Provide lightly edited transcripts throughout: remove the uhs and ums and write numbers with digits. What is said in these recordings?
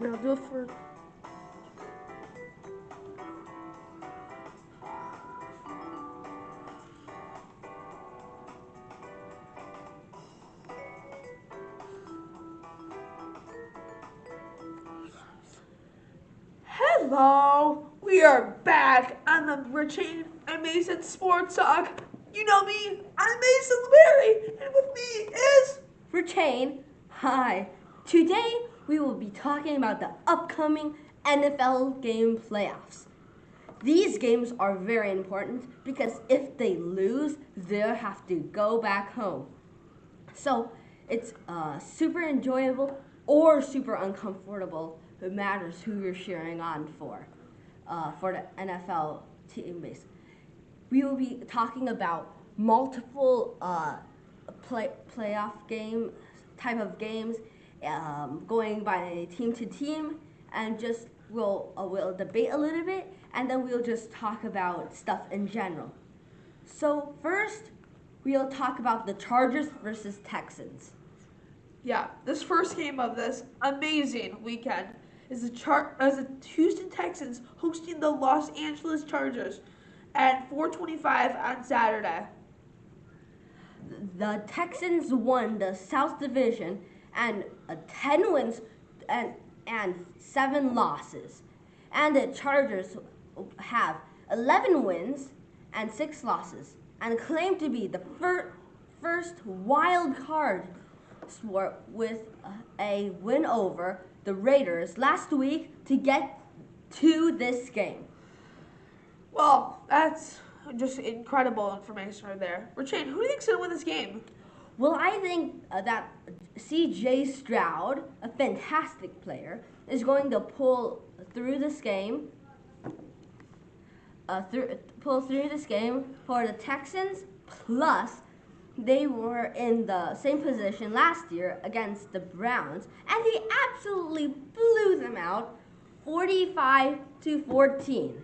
I'll do it for. Hello, we are back on the Rachain and Mason Sports Talk. You know me, I'm Mason Berry, and with me is Rachain, hi. Today we will be talking about the upcoming NFL game playoffs. These games are very important because if they lose, they'll have to go back home. So it's super enjoyable or super uncomfortable. It matters who you're cheering on for the NFL team base. We will be talking about multiple playoff game type of games, going by team to team, and just we'll debate a little bit, and then we'll just talk about stuff in general. So first, we'll talk about the Chargers versus Texans. yeah. This first game of this amazing weekend is the Houston Texans hosting the Los Angeles Chargers at 4:25 on Saturday. The Texans won the South Division and 10 wins and 7 losses. And the Chargers have 11 wins and 6 losses and claim to be the first wild card with a win over the Raiders last week to get to this game. Well, that's just incredible information right there. Rachain, who do you think's gonna win this game? Well, I think that C.J. Stroud, a fantastic player, is going to pull through this game. Pull through this game for the Texans. Plus, they were in the same position last year against the Browns, and he absolutely blew them out, 45-14.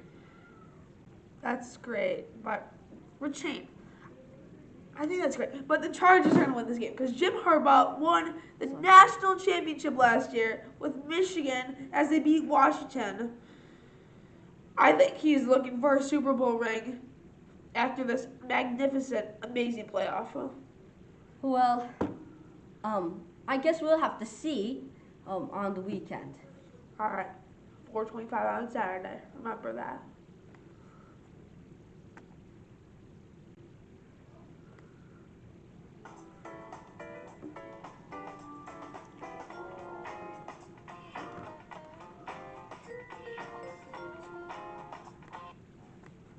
That's great, but Rachain, I think that's great. But the Chargers are gonna win this game because Jim Harbaugh won the national championship last year with Michigan as they beat Washington. I think he's looking for a Super Bowl ring after this magnificent, amazing playoff. Well, I guess we'll have to see on the weekend. All right, 4:25 on Saturday. Remember that.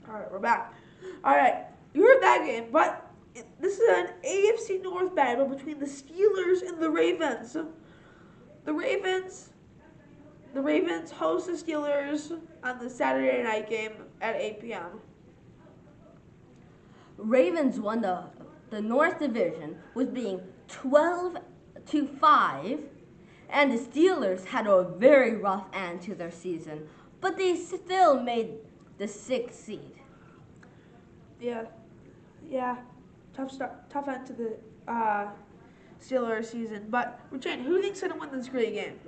All right, we're back. All right, you heard that game, but this is an AFC North battle between the Steelers and the Ravens. The Ravens, the Ravens host the Steelers on the Saturday night game at 8 p.m. Ravens won the North Division with being 12-5, and the Steelers had a very rough end to their season, but they still made the 6th seed. Yeah, yeah, tough start, tough end to the Steelers season. But Rachain, who thinks gonna win this great game?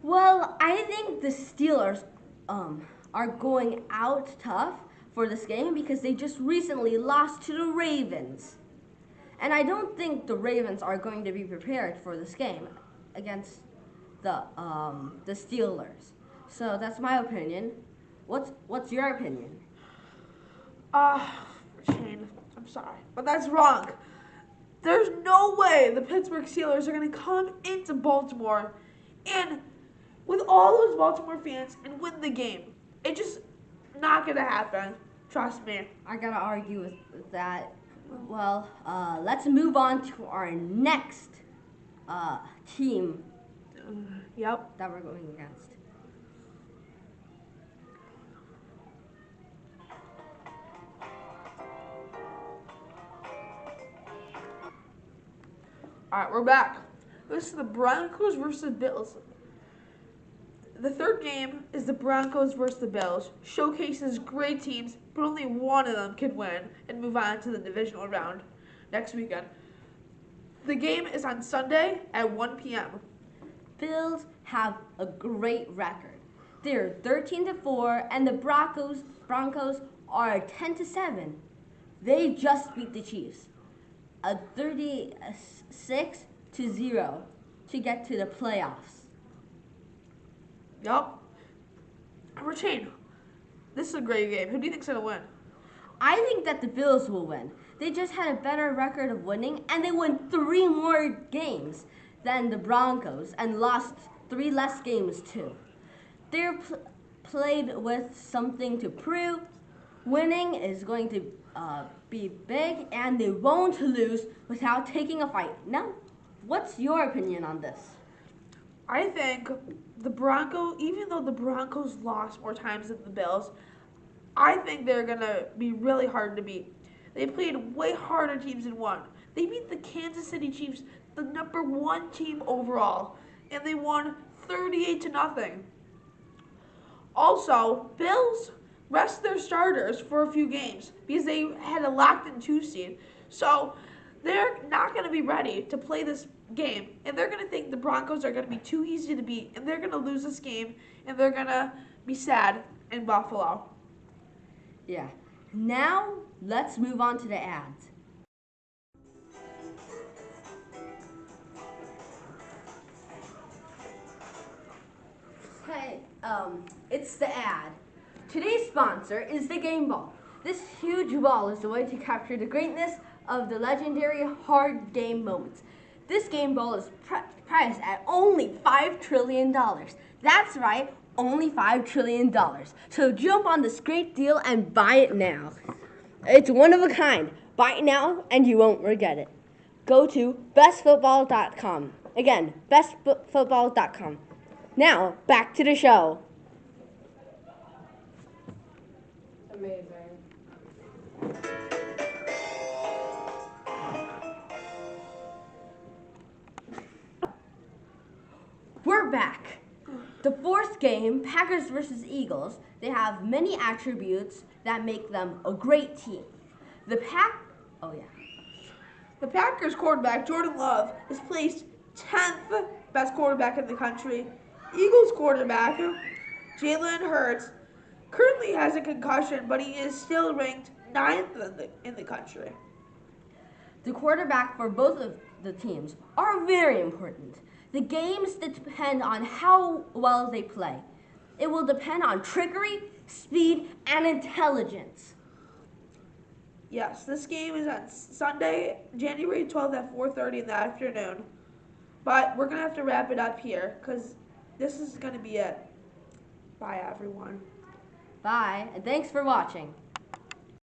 Well, I think the Steelers are going out tough for this game because they just recently lost to the Ravens. And I don't think the Ravens are going to be prepared for this game against the Steelers. So that's my opinion. What's your opinion? Rachain, I'm sorry, but that's wrong. There's no way the Pittsburgh Steelers are gonna come into Baltimore and with all those Baltimore fans and win the game. It's just not gonna happen. Trust me. I gotta argue with that. Well, let's move on to our next team Yep. that we're going against. All right, we're back. This is the Broncos versus Bills. The third game is the Broncos versus the Bills. Showcases great teams, but only one of them can win and move on to the divisional round next weekend. The game is on Sunday at 1 p.m. Bills have a great record. They're 13-4, and the Broncos are 10-7. They just beat the Chiefs, a 36-0 to get to the playoffs. Yup. Rachain, this is a great game. Who do you think's gonna win? I think that the Bills will win. They just had a better record of winning, and they won 3 more games than the Broncos and lost 3 less games too. They're played with something to prove. Winning is going to be big, and they won't lose without taking a fight. Now, what's your opinion on this? I think the Broncos, even though the Broncos lost more times than the Bills, I think they're gonna be really hard to beat. They played way harder teams than won. They beat the Kansas City Chiefs, the #1 team overall, and they won 38-0. Also, Bills rest their starters for a few games because they had a locked-in 2 seed. So they're not going to be ready to play this game, and they're going to think the Broncos are going to be too easy to beat, and they're going to lose this game, and they're going to be sad in Buffalo. Yeah. Now, let's move on to the ads. Hey, it's the ad. Today's sponsor is the game ball. This huge ball is the way to capture the greatness of the legendary hard game moments. This game ball is priced at only $5 trillion. That's right, only $5 trillion. So jump on this great deal and buy it now. It's one of a kind. Buy it now and you won't regret it. Go to bestfootball.com. Again, bestfootball.com. Now, back to the show. Amazing. We're back. The 4th game, Packers versus Eagles, they have many attributes that make them a great team. The Packers quarterback, Jordan Love, is placed 10th best quarterback in the country. Eagles quarterback, Jalen Hurts, currently has a concussion, but he is still ranked 9th in the country. The quarterback for both of the teams are very important. The games depend on how well they play. It will depend on trickery, speed, and intelligence. Yes, this game is on Sunday, January 12th at 4:30 in the afternoon. But we're going to have to wrap it up here because this is going to be it. Bye, everyone. Bye, and thanks for watching.